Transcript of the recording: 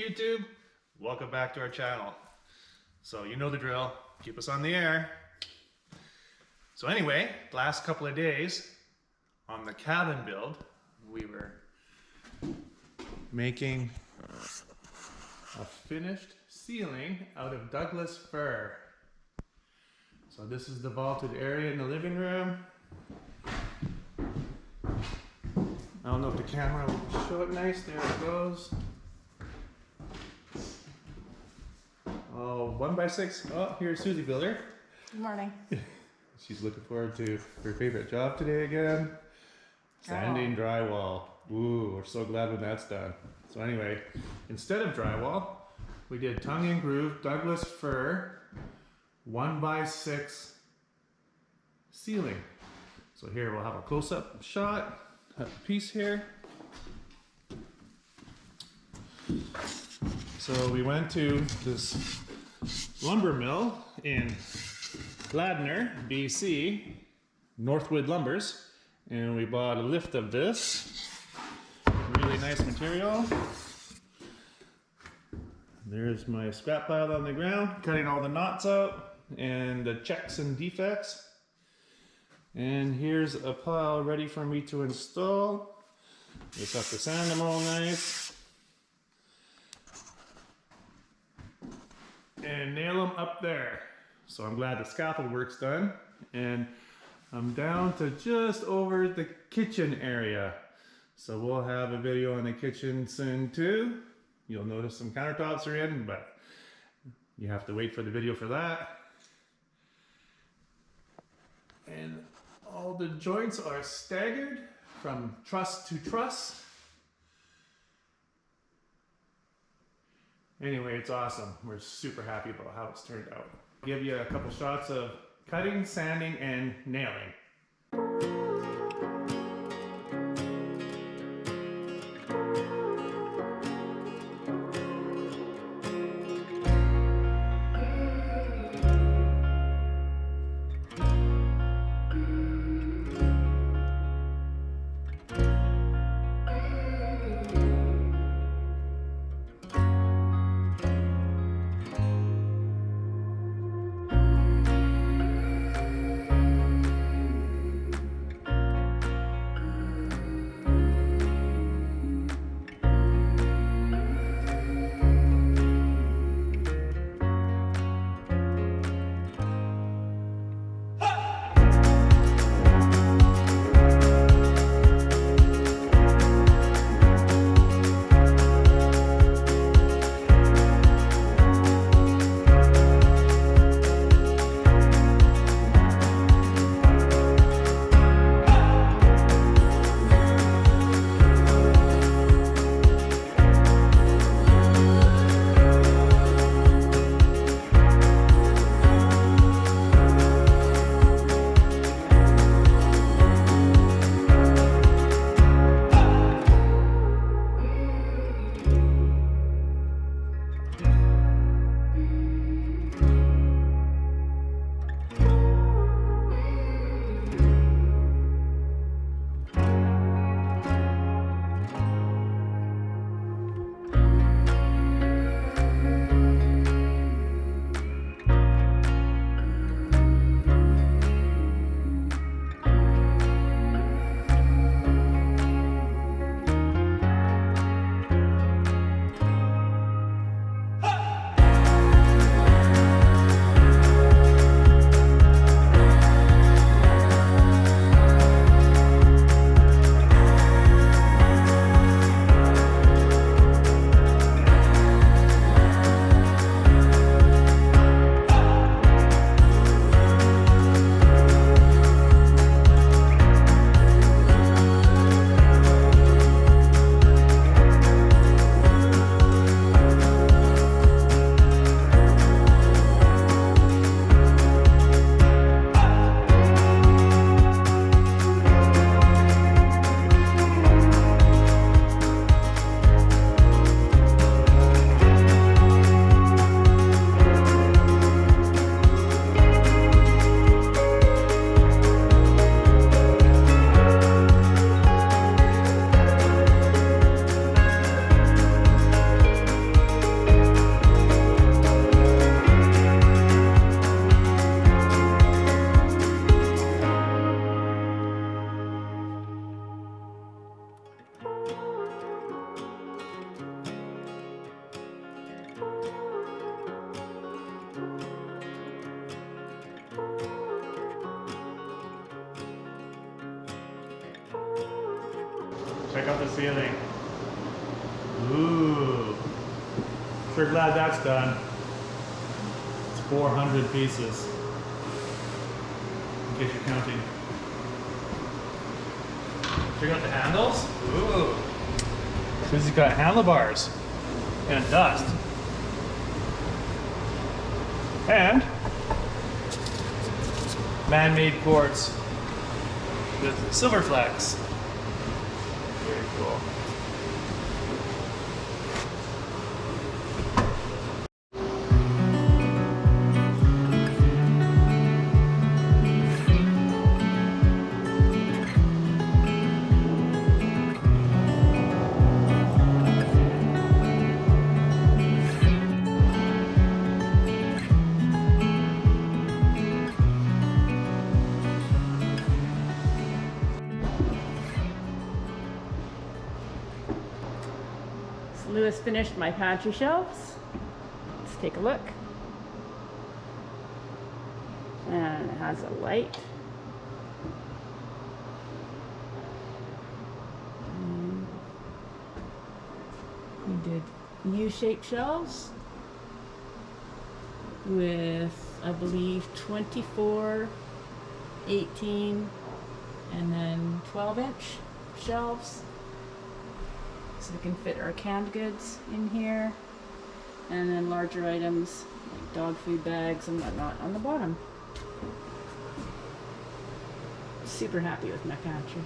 YouTube, welcome back to our channel. So you know the drill, keep us on the air. So anyway, last couple of days on the cabin build, we were making a finished ceiling out of Douglas Fir. So this is the vaulted area in the living room. I don't know if the camera will show it nice. There it goes. Oh, 1x6. Oh, here's Susie Builder. Good morning. She's looking forward to her favorite job today again. Sanding drywall. Ooh, we're so glad when that's done. So anyway, instead of drywall, we did tongue and groove Douglas Fir 1x6 ceiling. So here we'll have a close-up shot. Have a piece here. So we went to this lumber mill in Ladner, BC, Northwood Lumbers, and we bought a lift of this. Really nice material. There's my scrap pile on the ground, cutting all the knots out and the checks and defects. And here's a pile ready for me to install. Just have to sand them all nice. And nail them up there. So I'm glad the scaffold work's done. And I'm down to just over the kitchen area. So we'll have a video on the kitchen soon too. You'll notice some countertops are in, but you have to wait for the video for that. And all the joints are staggered from truss to truss. Anyway, it's awesome. We're super happy about how it's turned out. I'll give you a couple shots of cutting, sanding, and nailing. Check out the ceiling. Ooh. Sure glad that's done. It's 400 pieces. In case you're counting. Check out the handles. Ooh. Susie's got handlebars and dust. And man-made quartz with silver flecks. Very cool. Lewis finished my pantry shelves. Let's take a look. And it has a light. We did U-shaped shelves with, I believe, 24, 18, and then 12-inch shelves. So we can fit our canned goods in here, and then larger items like dog food bags and whatnot on the bottom. Super happy with my pantry.